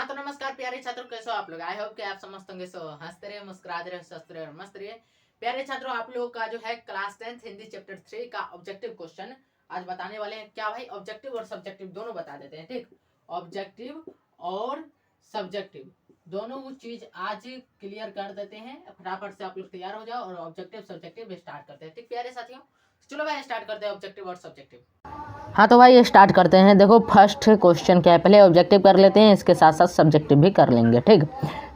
तो नमस्कार प्यारे छात्रों, कैसे हो आप लोग। आई होप कि आप समस्त होंगे सो हंसते रहे, मुस्कुराते रहे, स्वस्थ रहे और मस्त रहे। प्यारे छात्रों, आप लोगों का जो है क्लास 10 हिंदी चैप्टर 3 का ऑब्जेक्टिव क्वेश्चन आज बताने वाले हैं। क्या भाई, ऑब्जेक्टिव और सब्जेक्टिव दोनों बता देते हैं। ठीक, ऑब्जेक्टिव और सब्जेक्टिव दोनों चीज आज क्लियर कर देते हैं। फटाफट से आप लोग तैयार हो जाओ और ऑब्जेक्टिव सब्जेक्टिव स्टार्ट करते हैं। ठीक प्यारे साथियों, चलो भाई स्टार्ट करते हैं ऑब्जेक्टिव और सब्जेक्टिव। हाँ तो भाई ये स्टार्ट करते हैं। देखो फर्स्ट क्वेश्चन क्या है, पहले ऑब्जेक्टिव कर लेते हैं, इसके साथ साथ सब्जेक्टिव भी कर लेंगे। ठीक,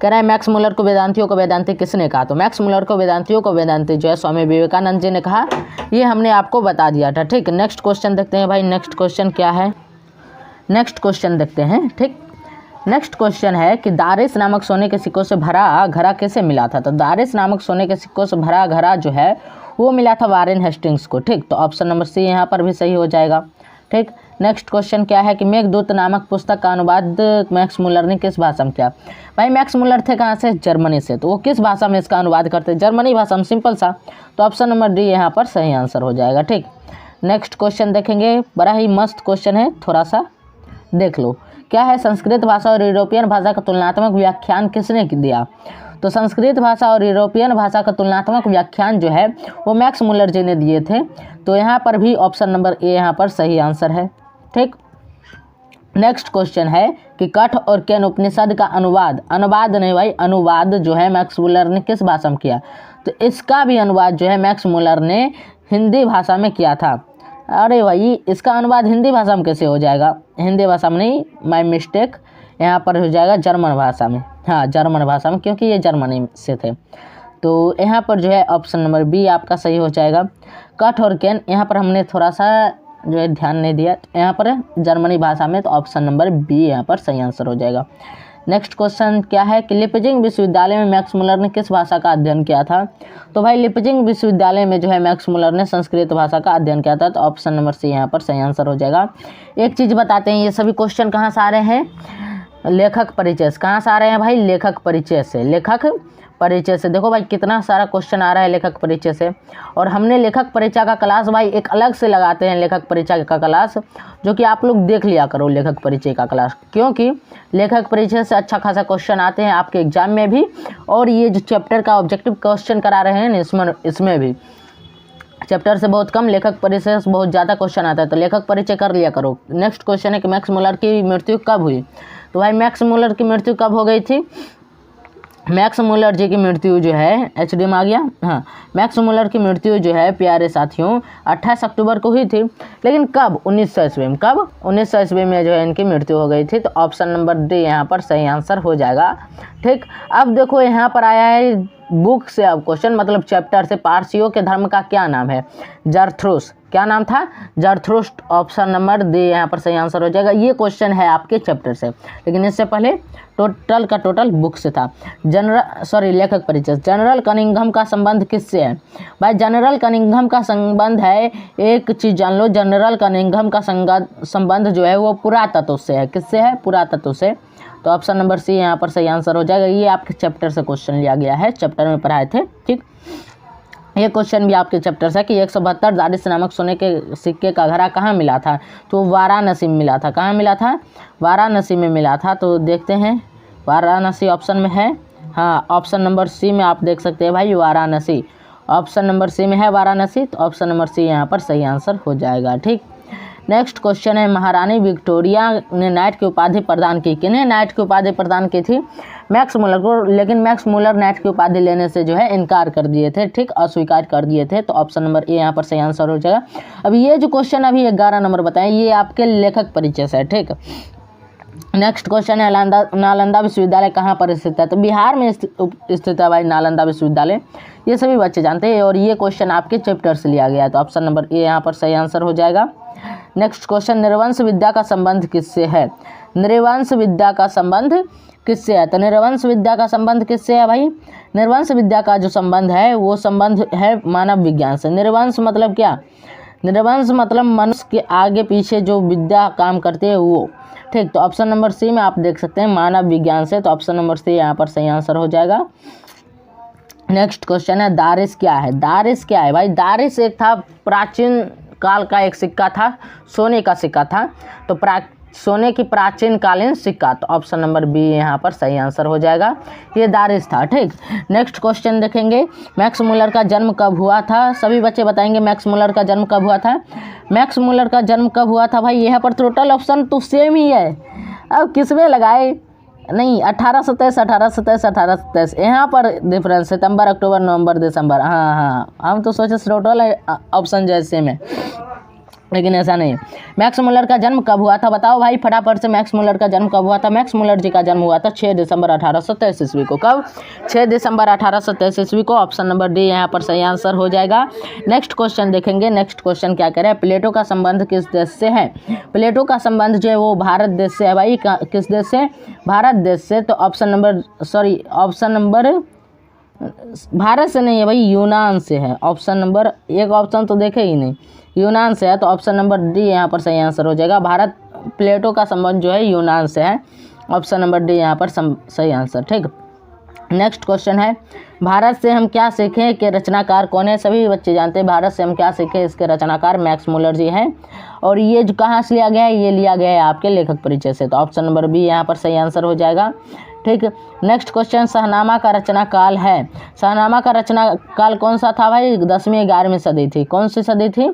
कह रहा है मैक्स मुलर को वेदांतियों को वेदांती किसने कहा। तो मैक्स मुलर को वेदांतियों को वेदांती जो है स्वामी विवेकानंद जी ने कहा, ये हमने आपको बता दिया था। ठीक, नेक्स्ट क्वेश्चन देखते हैं भाई। नेक्स्ट क्वेश्चन क्या है, नेक्स्ट क्वेश्चन देखते हैं। ठीक, नेक्स्ट क्वेश्चन है कि दारिस नामक सोने के सिक्कों से भरा घड़ा कैसे मिला था। तो दारिस नामक सोने के सिक्कों से भरा घड़ा जो है वो मिला था वारेन हेस्टिंग्स को। ठीक, तो ऑप्शन नंबर सी यहाँ पर भी सही हो जाएगा। ठीक, नेक्स्ट क्वेश्चन क्या है कि मेघदूत नामक पुस्तक का अनुवाद मैक्स मुलर ने किस भाषा में किया। भाई मैक्स मुलर थे कहाँ से, जर्मनी से, तो वो किस भाषा में इसका अनुवाद करते हैं, जर्मनी भाषा में, सिंपल सा। तो ऑप्शन नंबर डी यहाँ पर सही आंसर हो जाएगा। ठीक, नेक्स्ट क्वेश्चन देखेंगे, बड़ा ही मस्त क्वेश्चन है, थोड़ा सा देख लो। क्या है, संस्कृत भाषा और यूरोपियन भाषा का तुलनात्मक व्याख्यान किसने दिया। तो संस्कृत भाषा और यूरोपियन भाषा का तुलनात्मक व्याख्यान जो है वो मैक्स मुलर जी ने दिए थे। तो यहाँ पर भी ऑप्शन नंबर ए यहाँ पर सही आंसर है। ठीक, नेक्स्ट क्वेश्चन है कि कठ और केन उपनिषद का अनुवाद नहीं भाई, अनुवाद जो है मैक्स मुलर ने किस भाषा में किया। तो इसका भी अनुवाद जो है मैक्स मुलर ने हिंदी भाषा में किया था। अरे भाई इसका अनुवाद हिंदी भाषा में कैसे हो जाएगा, हिंदी भाषा में नहीं, माय मिस्टेक, यहाँ पर हो जाएगा जर्मन भाषा में। हाँ जर्मन भाषा में, क्योंकि ये जर्मनी से थे। तो यहाँ पर जो है ऑप्शन नंबर बी आपका सही हो जाएगा। कठ और केन यहाँ पर हमने थोड़ा सा जो है ध्यान नहीं दिया, यहाँ पर जर्मनी भाषा में, तो ऑप्शन नंबर बी यहाँ पर सही आंसर हो जाएगा। नेक्स्ट क्वेश्चन क्या है कि लिपजिंग विश्वविद्यालय में मैक्स मुलर ने किस भाषा का अध्ययन किया था। तो भाई लिपजिंग विश्वविद्यालय में जो है मैक्स मुलर ने संस्कृत भाषा का अध्ययन किया था। तो ऑप्शन नंबर सी यहाँ पर सही आंसर हो जाएगा। एक चीज़ बताते हैं, ये सभी क्वेश्चन कहाँ से आ रहे हैं, लेखक परिचय से। कहाँ से आ रहे हैं भाई, लेखक परिचय से, लेखक परिचय से। देखो भाई कितना सारा क्वेश्चन आ रहा है लेखक परिचय से। और हमने लेखक परिचय का क्लास भाई एक अलग से लगाते हैं, लेखक परिचय का क्लास, जो कि आप लोग देख लिया करो लेखक परिचय का क्लास, क्योंकि लेखक परिचय से अच्छा खासा क्वेश्चन आते हैं आपके एग्जाम में भी। और ये जो चैप्टर का ऑब्जेक्टिव क्वेश्चन करा रहे हैं इसमें भी चैप्टर से बहुत कम, लेखक परिचय से बहुत ज़्यादा क्वेश्चन आता है, तो लेखक परिचय कर लिया करो। नेक्स्ट क्वेश्चन है कि मैक्स मुलर की मृत्यु कब हुई। तो भाई मैक्स मुलर की मृत्यु कब हो गई थी, मैक्स मुलर जी की मृत्यु जो है, एचडी में आ गया, हाँ, मैक्स मुलर की मृत्यु जो है प्यारे साथियों 28 अक्टूबर को हुई थी। लेकिन कब, 1900 ईस्वी में। कब, 1900 ईस्वी में जो है इनकी मृत्यु हो गई थी। तो ऑप्शन नंबर डी यहाँ पर सही आंसर हो जाएगा। ठीक, अब देखो यहाँ पर आया है बुक से अब क्वेश्चन, मतलब चैप्टर से, पारसियों के धर्म का क्या नाम है, जरथ्रुस्ट। क्या नाम था, जरथ्रुस्ट। ऑप्शन नंबर डी यहाँ पर सही आंसर हो जाएगा। ये क्वेश्चन है आपके चैप्टर से, लेकिन इससे पहले टोटल का टोटल बुक से था। लेखक परिचय। जनरल कनिंघम का संबंध किससे है। भाई जनरल कनिंघम का संबंध है, एक चीज़ जान लो, जनरल कनिंघम का संबंध जो है वो पुरातत्व से है। किससे है, पुरातत्व से। तो ऑप्शन नंबर सी यहाँ पर सही आंसर हो जाएगा। ये आपके चैप्टर से क्वेश्चन लिया गया है, चैप्टर में पढ़ाए थे। ठीक, ये क्वेश्चन भी आपके चैप्टर से कि 172 दारिस नामक सोने के सिक्के का घड़ा कहाँ मिला था। तो वाराणसी में मिला था। कहाँ मिला था, वाराणसी में मिला था। तो देखते हैं, वाराणसी ऑप्शन में है, हाँ ऑप्शन नंबर सी में आप देख सकते हैं भाई, वाराणसी ऑप्शन नंबर सी में है, वाराणसी। तो ऑप्शन नंबर सी यहाँ पर सही आंसर हो जाएगा। ठीक, नेक्स्ट क्वेश्चन है, महारानी विक्टोरिया ने नाइट की उपाधि प्रदान की। किन्हें नाइट की उपाधि प्रदान की थी, मैक्स मुलर को। लेकिन मैक्स मुलर नाइट की उपाधि लेने से जो है इनकार कर दिए थे। ठीक, अस्वीकार कर दिए थे। तो ऑप्शन नंबर ए यहाँ पर सही आंसर हो जाएगा। अब ये जो क्वेश्चन अभी 11 नंबर बताएं, ये आपके लेखक परिचय से है। ठीक, नेक्स्ट क्वेश्चन है, नालंदा विश्वविद्यालय कहाँ पर स्थित है। तो बिहार में स्थित है भाई नालंदा विश्वविद्यालय, ये सभी बच्चे जानते हैं। और ये क्वेश्चन आपके चैप्टर से लिया गया है। तो ऑप्शन नंबर ए यहाँ पर सही आंसर हो जाएगा। नेक्स्ट क्वेश्चन, निर्वंश विद्या का संबंध किससे है। निर्वंश विद्या का संबंध किससे है। तो निर्वंश विद्या का संबंध किससे है भाई, निर्वंश विद्या का जो संबंध है वो संबंध है मानव विज्ञान से। निर्वंश मतलब क्या, निर्वंश मतलब मनुष्य के आगे पीछे जो विद्या काम करती है वो। ठीक, तो ऑप्शन नंबर सी में आप देख सकते हैं मानव विज्ञान से। तो ऑप्शन नंबर सी यहाँ पर सही आंसर हो जाएगा। नेक्स्ट क्वेश्चन है, दारिस क्या है। दारिस क्या है भाई, दारिस एक था प्राचीन काल का एक सिक्का था, सोने का सिक्का था। तो सोने की प्राचीन कालीन सिक्का, तो ऑप्शन नंबर बी यहाँ पर सही आंसर हो जाएगा, ये दारिस था। ठीक, नेक्स्ट क्वेश्चन देखेंगे, मैक्स मुलर का जन्म कब हुआ था? सभी बच्चे बताएंगे मैक्स मुलर का जन्म कब हुआ था। मैक्स मुलर का जन्म कब हुआ था भाई? यहाँ पर टोटल ऑप्शन तो सेम ही है, अब किसमें लगाए? नहीं, 1827 यहाँ पर डिफरेंस, सितंबर, अक्टूबर, नवंबर, दिसंबर। हाँ, हम तो सोचे टोटल ऑप्शन जो है सेम है, लेकिन ऐसा नहीं। मैक्स मुलर का जन्म कब हुआ था बताओ भाई फटाफट से। मैक्स मुलर का जन्म कब हुआ था? मैक्स मुलर जी का जन्म हुआ था 6 दिसंबर 1823 ईस्वी को। कब? 6 दिसंबर 1823 ईस्वी को। ऑप्शन नंबर डी यहाँ पर सही आंसर हो जाएगा। नेक्स्ट क्वेश्चन देखेंगे। नेक्स्ट क्वेश्चन क्या कह रहा है? प्लेटो का संबंध किस देश से है? प्लेटो का संबंध जो है वो भारत देश से है भाई। किस देश से? भारत देश से। तो ऑप्शन नंबर भारत से नहीं है भाई, यूनान से है। ऑप्शन नंबर एक ऑप्शन तो देखे ही नहीं, यूनान से है, तो ऑप्शन नंबर डी यहाँ पर सही आंसर हो जाएगा। भारत प्लेटो का संबंध जो है यूनान से है। ऑप्शन नंबर डी यहाँ पर सही आंसर। ठीक, नेक्स्ट क्वेश्चन है, भारत से हम क्या सीखें के रचनाकार कौन है? सभी बच्चे जानते हैं भारत से हम क्या सीखें, इसके रचनाकार मैक्स मुलर जी हैं। और ये जो कहाँ से लिया गया है? ये लिया गया है आपके लेखक परिचय से। तो ऑप्शन नंबर बी यहाँ पर सही आंसर हो जाएगा। ठीक, नेक्स्ट क्वेश्चन, शाहनामा का रचना काल है। शाहनामा का रचना काल कौन सा था भाई? 10वीं 11वीं सदी थी। कौन सी सदी थी?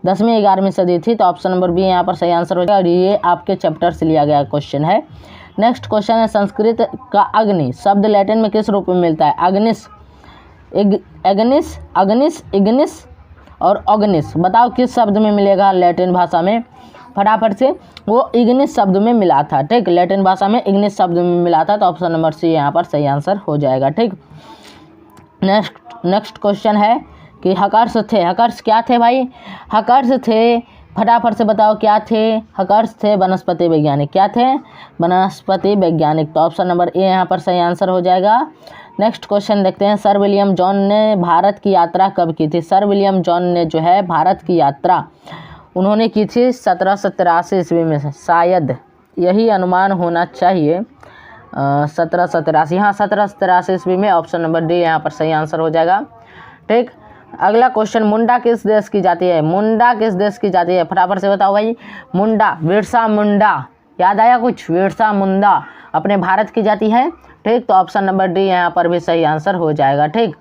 10वीं 11वीं सदी थी। तो ऑप्शन नंबर बी यहाँ पर सही आंसर हो जाएगा, और ये आपके चैप्टर से लिया गया क्वेश्चन है। नेक्स्ट क्वेश्चन है, संस्कृत का अग्नि शब्द लैटिन में किस रूप में मिलता है? अग्निस, अग्निस, इग्निस और ऑग्निस। बताओ किस शब्द में मिलेगा लैटिन भाषा में? फटाफट से। वो इग्निस शब्द में मिला था। ठीक, लैटिन भाषा में इग्निस शब्द में मिला था। तो ऑप्शन नंबर सी यहाँ पर सही आंसर हो जाएगा। ठीक, नेक्स्ट क्वेश्चन है कि हकर्ष थे। हकर्ष क्या थे भाई? हकर्ष थे, फटाफट से बताओ क्या थे? हकर्ष थे वनस्पति वैज्ञानिक। क्या थे? वनस्पति वैज्ञानिक। तो ऑप्शन नंबर ए यहाँ पर सही आंसर हो जाएगा। नेक्स्ट क्वेश्चन देखते हैं, सर विलियम जॉन ने भारत की यात्रा कब की थी? सर विलियम जॉन ने जो है भारत की यात्रा उन्होंने की थी 1783 ईस्वी में, शायद यही अनुमान होना चाहिए। 1783, हाँ 1783 ईस्वी में। ऑप्शन नंबर डी यहाँ पर सही आंसर हो जाएगा। ठीक, अगला क्वेश्चन, मुंडा किस देश की जाति है? मुंडा किस देश की जाति है? फटाफट से बताओ भाई। मुंडा, बिरसा मुंडा, याद आया कुछ? बिरसा मुंडा अपने भारत की जाति है। ठीक, तो ऑप्शन नंबर डी यहाँ पर भी सही आंसर हो जाएगा। ठीक,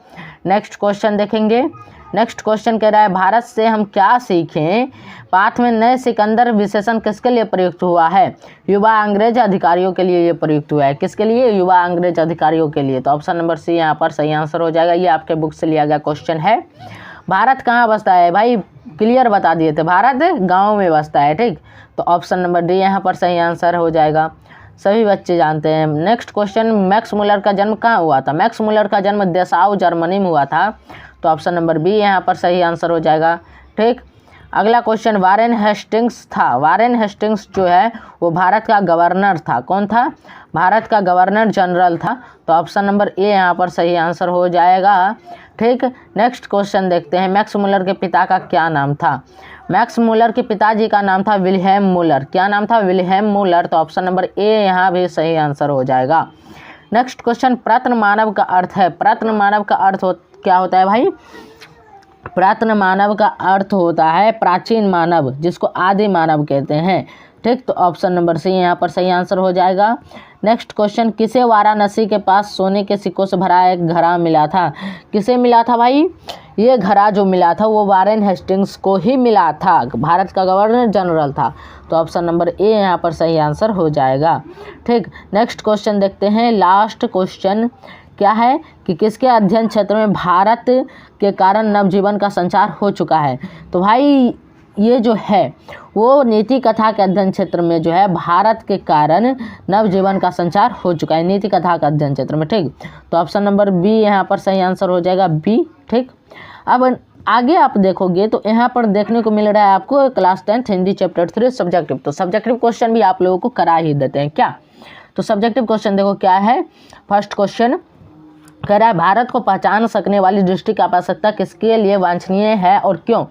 नेक्स्ट क्वेश्चन देखेंगे। नेक्स्ट क्वेश्चन कह रहा है, भारत से हम क्या सीखें? पाठ में नए सिकंदर विशेषण किसके लिए प्रयुक्त हुआ है? युवा अंग्रेज अधिकारियों के लिए ये प्रयुक्त हुआ है। किसके लिए? युवा अंग्रेज अधिकारियों के लिए। तो ऑप्शन नंबर सी यहाँ पर सही आंसर हो जाएगा। ये आपके बुक से लिया गया क्वेश्चन है। भारत कहाँ बसता है भाई? क्लियर बता दिए थे, भारत गाँव में बसता है। ठीक, तो ऑप्शन नंबर डी यहाँ पर सही आंसर हो जाएगा, सभी बच्चे जानते हैं। नेक्स्ट क्वेश्चन, मैक्स मुलर का जन्म कहाँ हुआ था? मैक्स मुलर का जन्म दसाउ जर्मनी में हुआ था। तो ऑप्शन नंबर बी यहाँ पर सही आंसर हो जाएगा। ठीक, अगला क्वेश्चन, वारेन हेस्टिंग्स था। वारेन हेस्टिंग्स जो है वो भारत का गवर्नर था। कौन था? भारत का गवर्नर जनरल था। तो ऑप्शन नंबर ए यहाँ पर सही आंसर हो जाएगा। ठीक, नेक्स्ट क्वेश्चन देखते हैं, मैक्स मुलर के पिता का क्या नाम था? मैक्स मुलर के पिताजी का नाम था विल्हेम मुलर। क्या नाम था? विल्हेम मुलर। तो ऑप्शन नंबर ए यहाँ भी सही आंसर हो जाएगा। नेक्स्ट क्वेश्चन, प्रत्न मानव का अर्थ है। प्रत्न मानव का अर्थ क्या होता है भाई? प्रत्न मानव का अर्थ होता है प्राचीन मानव, जिसको आदि मानव कहते हैं। ठीक, तो ऑप्शन नंबर सी यहाँ पर सही आंसर हो जाएगा। नेक्स्ट क्वेश्चन, किसे वाराणसी के पास सोने के सिक्कों से भरा एक घड़ा मिला था? किसे मिला था भाई? ये घड़ा जो मिला था वो वारेन हेस्टिंग्स को ही मिला था। भारत का गवर्नर जनरल था। तो ऑप्शन नंबर ए यहाँ पर सही आंसर हो जाएगा। ठीक, नेक्स्ट क्वेश्चन देखते हैं। लास्ट क्वेश्चन क्या है कि किसके अध्ययन क्षेत्र में भारत के कारण नवजीवन का संचार हो चुका है? तो भाई ये जो है वो नीति कथा के अध्ययन क्षेत्र में जो है भारत के कारण नवजीवन का संचार हो चुका है, नीति कथा के अध्ययन क्षेत्र में। ठीक, तो ऑप्शन नंबर बी यहाँ पर सही आंसर हो जाएगा, बी। ठीक, अब आगे आप देखोगे तो यहाँ पर देखने को मिल रहा है आपको क्लास 10 हिंदी चैप्टर 3 सब्जेक्टिव। तो सब्जेक्टिव क्वेश्चन भी आप लोगों को करा ही देते हैं क्या? तो सब्जेक्टिव क्वेश्चन देखो क्या है। फर्स्ट क्वेश्चन कह रहा है, भारत को पहचान सकने वाली दृष्टि की आवश्यकता किसके लिए वांछनीय है और क्यों?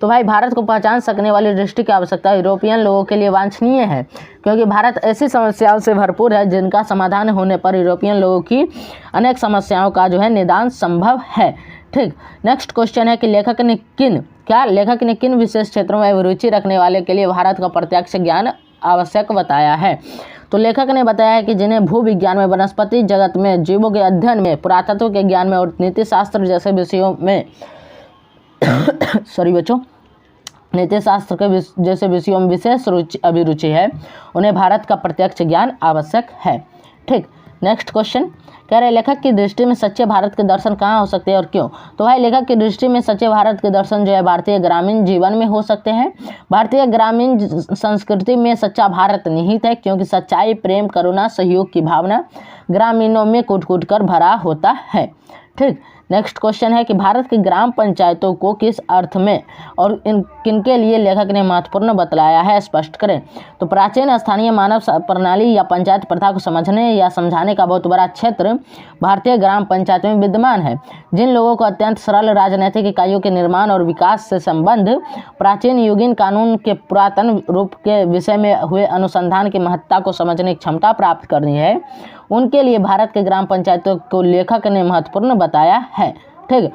तो भाई भारत को पहचान सकने वाली दृष्टि की आवश्यकता यूरोपियन लोगों के लिए वांछनीय है, क्योंकि भारत ऐसी समस्याओं से भरपूर है जिनका समाधान होने पर यूरोपियन लोगों की अनेक समस्याओं का जो है निदान संभव है। ठीक, नेक्स्ट क्वेश्चन है कि लेखक ने किन विशेष क्षेत्रों में रुचि रखने वाले के लिए भारत का प्रत्यक्ष ज्ञान आवश्यक बताया है। तो लेखक ने बताया है कि जिन्हें भूविज्ञान में, वनस्पति जगत में, जीवों के अध्ययन में, पुरातत्व के ज्ञान में और नीति शास्त्र जैसे विषयों में सॉरी बच्चों, नीति शास्त्र के जैसे विषयों में विशेष अभिरुचि है, उन्हें भारत का प्रत्यक्ष ज्ञान आवश्यक है। ठीक, नेक्स्ट क्वेश्चन कह रहे लेखक की दृष्टि में सच्चे भारत के दर्शन कहाँ हो सकते हैं और क्यों। तो भाई लेखक की दृष्टि में सच्चे भारत के दर्शन जो है भारतीय ग्रामीण जीवन में हो सकते हैं। भारतीय ग्रामीण संस्कृति में सच्चा भारत निहित है, क्योंकि सच्चाई, प्रेम, करुणा, सहयोग की भावना ग्रामीणों में कूट कूट कर भरा होता है। ठीक, नेक्स्ट क्वेश्चन है कि भारत की ग्राम पंचायतों को किस अर्थ में और किनके लिए लेखक ने महत्वपूर्ण बतलाया है, स्पष्ट करें। तो प्राचीन स्थानीय मानव प्रणाली या पंचायत प्रथा को समझने या समझाने का बहुत बड़ा क्षेत्र भारतीय ग्राम पंचायत में विद्यमान है। जिन लोगों को अत्यंत सरल राजनीतिक इकाइयों के निर्माण और विकास से संबंध, प्राचीन युगीन कानून के पुरातन रूप के विषय में हुए अनुसंधान की महत्ता को समझने की क्षमता प्राप्त करनी है, उनके लिए भारत के ग्राम पंचायतों को लेखक ने महत्वपूर्ण बताया है। ठीक,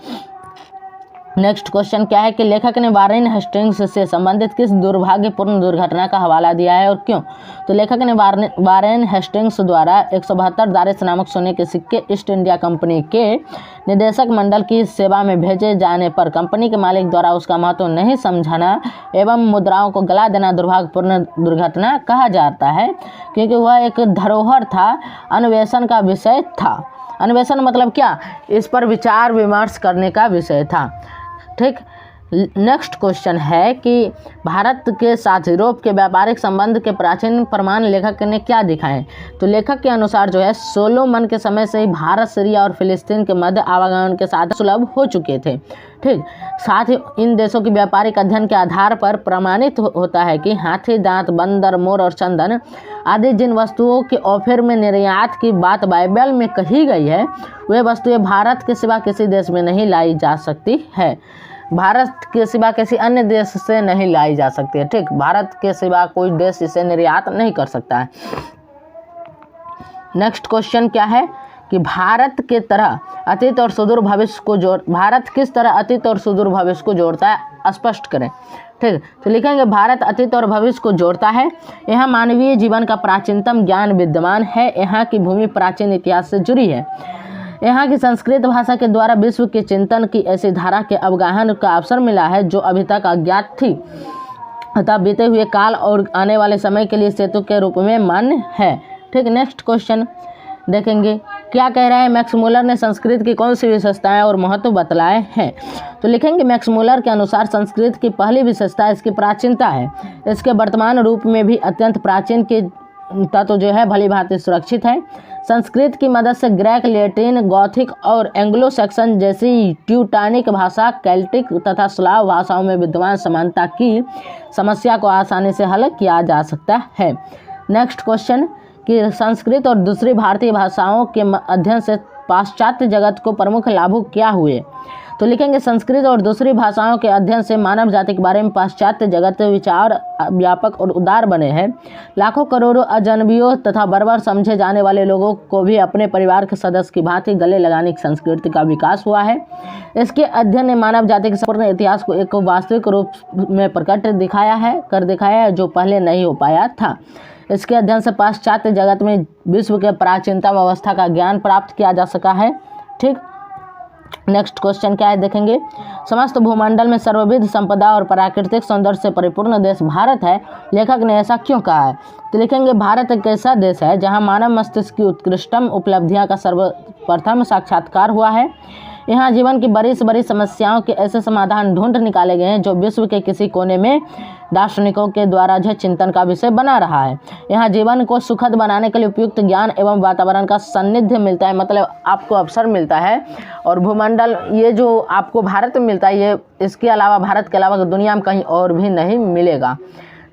नेक्स्ट क्वेश्चन क्या है कि लेखक ने वारेन हेस्टिंग्स से संबंधित किस दुर्भाग्यपूर्ण दुर्घटना का हवाला दिया है और क्यों। तो लेखक ने वारेन हेस्टिंग्स द्वारा 172 दारिस नामक सोने के सिक्के ईस्ट इंडिया कंपनी के निदेशक मंडल की सेवा में भेजे जाने पर कंपनी के मालिक द्वारा उसका महत्व नहीं समझाना एवं मुद्राओं को गला देना दुर्भाग्यपूर्ण दुर्घटना कहा जाता है, क्योंकि वह एक धरोहर था, अन्वेषण का विषय था। अन्वेषण मतलब क्या, इस पर विचार विमर्श करने का विषय था। ठीक, नेक्स्ट क्वेश्चन है कि भारत के साथ यूरोप के व्यापारिक संबंध के प्राचीन प्रमाण लेखक ने क्या दिखाए। तो लेखक के अनुसार जो है सोलोमन के समय से ही भारत, सीरिया और फिलिस्तीन के मध्य आवागमन के साथ सुलभ हो चुके थे। ठीक, साथ ही इन देशों की व्यापारिक अध्ययन के आधार पर प्रमाणित होता है कि हाथी दांत, बंदर, मोर और चंदन आदि जिन वस्तुओं के ऑफर में निर्यात की बात बाइबल में कही गई है, वे वस्तुएं भारत के सिवा किसी देश में नहीं लाई जा सकती है। भारत के सिवा किसी अन्य देश से नहीं लाई जा सकती है। ठीक, भारत के सिवा कोई देश इसे निर्यात नहीं कर सकता है। नेक्स्ट क्वेश्चन क्या है कि भारत के तरह अतीत और सुदूर भविष्य को भारत किस तरह अतीत और सुदूर भविष्य को जोड़ता है, स्पष्ट करें। ठीक, तो लिखेंगे भारत अतीत और भविष्य को जोड़ता है। यहाँ मानवीय जीवन का प्राचीनतम ज्ञान विद्यमान है। यहाँ की भूमि प्राचीन इतिहास से जुड़ी है। यहाँ की संस्कृत भाषा के द्वारा विश्व के चिंतन की ऐसी धारा के अवगाहन का अवसर मिला है जो अभी तक अज्ञात थी, अतः बीते हुए काल और आने वाले समय के लिए सेतु के रूप में मान्य है। ठीक, नेक्स्ट क्वेश्चन देखेंगे क्या कह रहा है, मैक्स मुलर ने संस्कृत की कौन सी विशेषताएं और महत्व बतलाए हैं। तो लिखेंगे मैक्स मुलर के अनुसार संस्कृत की पहली विशेषता इसकी प्राचीनता है। इसके वर्तमान रूप में भी अत्यंत प्राचीन की तत्व जो है भली भांति सुरक्षित है। संस्कृत की मदद से ग्रीक, लैटिन, गॉथिक और एंग्लो सैक्सन जैसी ट्यूटानिक भाषा, केल्टिक तथा स्लाव भाषाओं में विद्यमान समानता की समस्या को आसानी से हल किया जा सकता है। नेक्स्ट क्वेश्चन कि संस्कृत और दूसरी भारतीय भाषाओं के अध्ययन से पाश्चात्य जगत को प्रमुख लाभ क्या हुए। तो लिखेंगे संस्कृत और दूसरी भाषाओं के अध्ययन से मानव जाति के बारे में पाश्चात्य जगत विचार व्यापक और उदार बने हैं। लाखों करोड़ों अजनबियों तथा बर्बर समझे जाने वाले लोगों को भी अपने परिवार के सदस्य की भांति गले लगाने की संस्कृति का विकास हुआ है। इसके अध्ययन ने मानव जाति के संपूर्ण इतिहास को एक वास्तविक रूप में प्रकट दिखाया है जो पहले नहीं हो पाया था। इसके अध्ययन से पाश्चात्य जगत में विश्व के प्राचीनतम अवस्था का ज्ञान प्राप्त किया जा सका है। ठीक, नेक्स्ट क्वेश्चन क्या है देखेंगे, समस्त भूमंडल में सर्वविध संपदा और प्राकृतिक सौंदर्य से परिपूर्ण देश भारत है। लेखक ने ऐसा क्यों कहा है। तो लिखेंगे भारत एक ऐसा देश है जहां मानव मस्तिष्क की उत्कृष्टम उपलब्धियां का सर्वप्रथम साक्षात्कार हुआ है। यहाँ जीवन की बड़ी से बड़ी समस्याओं के ऐसे समाधान ढूंढ निकाले गए हैं जो विश्व के किसी कोने में दार्शनिकों के द्वारा जो चिंतन का विषय बना रहा है। यहाँ जीवन को सुखद बनाने के लिए उपयुक्त ज्ञान एवं वातावरण का सान्निध्य मिलता है, मतलब आपको अवसर मिलता है। और भूमंडल ये जो आपको भारत में मिलता है, ये इसके अलावा भारत के अलावा दुनिया में कहीं और भी नहीं मिलेगा।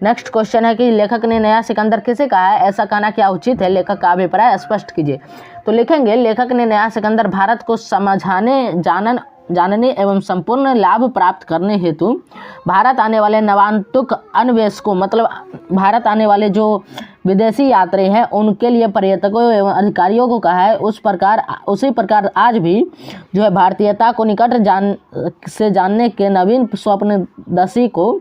नेक्स्ट क्वेश्चन है कि लेखक ने नया सिकंदर किसे कहा है, ऐसा कहना क्या उचित है, लेखक का अभिप्राय स्पष्ट कीजिए। तो लिखेंगे लेखक ने नया सिकंदर भारत को समझाने जानने एवं संपूर्ण लाभ प्राप्त करने हेतु भारत आने वाले नवान्तुक अन्वेषकों, मतलब भारत आने वाले जो विदेशी यात्री हैं उनके लिए पर्यटकों एवं अधिकारियों को कहा है। उसी प्रकार आज भी जो है भारतीयता को निकट से जानने के नवीन स्वप्नदर्शी को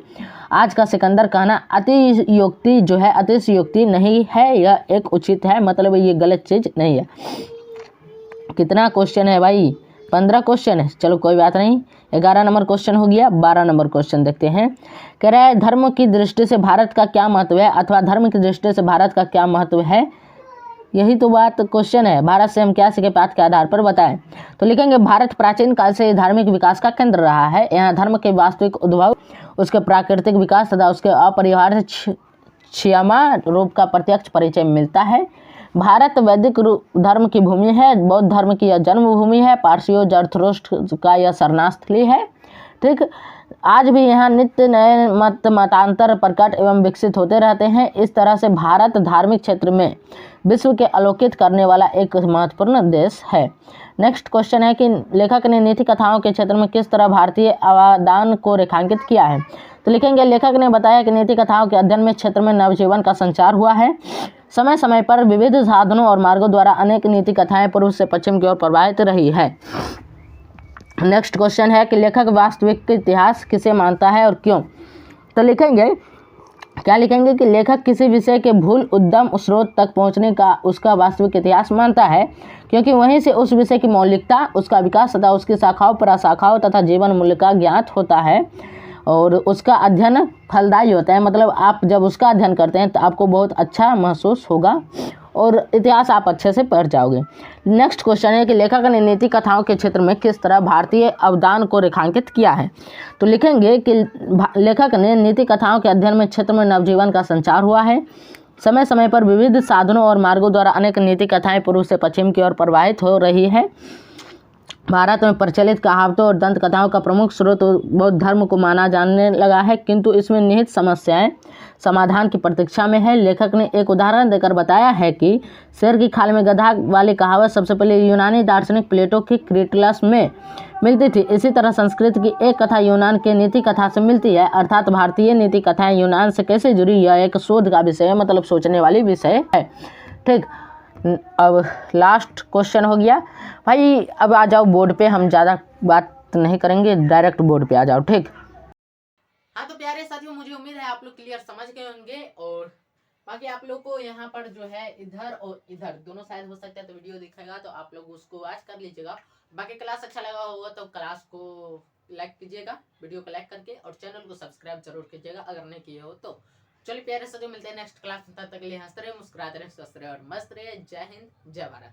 आज का सिकंदर कहना अतियोक्ति जो है अतिशयोक्ति नहीं है, यह एक उचित है, मतलब ये गलत चीज नहीं है। कितना क्वेश्चन है भाई? 15 क्वेश्चन है। चलो कोई बात नहीं, 11 नंबर क्वेश्चन हो गया। 12 नंबर क्वेश्चन देखते हैं। कह रहा है धर्म की दृष्टि से भारत का क्या महत्व है, अथवा धर्म की दृष्टि से भारत का क्या महत्व है। यही तो बात क्वेश्चन है, भारत से हम क्या सीखे, पाठ के आधार पर बताएं। तो लिखेंगे भारत प्राचीन काल से धार्मिक विकास का केंद्र रहा है। यहाँ धर्म के वास्तविक उद्भव, उसके प्राकृतिक विकास तथा उसके अपरिहार्य क्षमा रूप का प्रत्यक्ष परिचय मिलता है। भारत वैदिक धर्म की भूमि है, बौद्ध धर्म की यह जन्मभूमि है, पारसियों जरथुस्त्र का यह शरणास्थली है। ठीक, आज भी यहाँ नित्य नए मतांतर प्रकट एवं विकसित होते रहते हैं। इस तरह से भारत धार्मिक क्षेत्र में विश्व के आलोकित करने वाला एक महत्वपूर्ण देश है। नेक्स्ट क्वेश्चन है कि लेखक ने नीति कथाओं के क्षेत्र में किस तरह भारतीय अवदान को रेखांकित किया है। तो लिखेंगे लेखक ने बताया कि नीति कथाओं के अध्ययन में क्षेत्र में नवजीवन का संचार हुआ है। समय समय पर विविध साधनों और मार्गों द्वारा अनेक नीति कथाएं पूर्व से पश्चिम की ओर प्रवाहित रही है। नेक्स्ट क्वेश्चन है कि लेखक वास्तविक इतिहास किसे मानता है और क्यों। तो लिखेंगे क्या लिखेंगे कि लेखक किसी विषय के भूल उद्यम स्रोत तक पहुंचने का उसका वास्तविक इतिहास मानता है, क्योंकि वहीं से उस विषय की मौलिकता, उसका विकास तथा उसकी शाखाओं प्रशाखाओं तथा जीवन मूल्य का ज्ञात होता है और उसका अध्ययन फलदायी होता है। मतलब आप जब उसका अध्ययन करते हैं तो आपको बहुत अच्छा महसूस होगा और इतिहास आप अच्छे से पढ़ जाओगे। नेक्स्ट क्वेश्चन है कि लेखक ने नीति कथाओं के क्षेत्र में किस तरह भारतीय अवदान को रेखांकित किया है। तो लिखेंगे कि लेखक ने नीति कथाओं के अध्ययन में क्षेत्र में नवजीवन का संचार हुआ है। समय समय पर विविध साधनों और मार्गों द्वारा अनेक नीति कथाएं पूर्व से पश्चिम की ओर प्रवाहित हो रही है। भारत में प्रचलित कहावतों और दंत कथाओं का प्रमुख स्रोत बौद्ध धर्म को माना जाने लगा है, किंतु इसमें निहित समस्याएं समाधान की प्रतीक्षा में है। लेखक ने एक उदाहरण देकर बताया है कि शेर की खाल में गधा वाली कहावत सबसे पहले यूनानी दार्शनिक प्लेटो की क्रिटलस में मिलती थी। इसी तरह संस्कृत की एक कथा यूनान के नीति कथा से मिलती है, अर्थात भारतीय नीति कथाएं यूनान से कैसे जुड़ी, यह एक शोध का विषय है, मतलब सोचने वाली विषय है। ठीक, अब लास्ट क्वेश्चन हो गया भाई। अब आ जाओ बोर्ड पे, हम ज़्यादा बात नहीं करेंगे, डायरेक्ट बोर्ड पे आ जाओ। ठीक, हाँ तो प्यारे साथियों, मुझे उम्मीद है आप लोग क्लियर समझ गए होंगे। और बाकी आप लोग को यहाँ पर जो है इधर और इधर दोनों साइड हो सकता है, तो वीडियो दिखेगा तो आप लोग उसको वॉच कर लीजिएगा। बाकी क्लास अच्छा लगा होगा तो क्लास को लाइक कीजिएगा, वीडियो को लाइक करके, और चैनल को सब्सक्राइब जरूर कीजिएगा अगर नहीं किए हो तो। चलिए प्यारे साथियों, मिलते हैं नेक्स्ट क्लास में, तब तक के लिए हंसते रहे, मुस्कुराते रहे, स्वस्थ रहे और मस्त रहे। जय हिंद, जय भारत।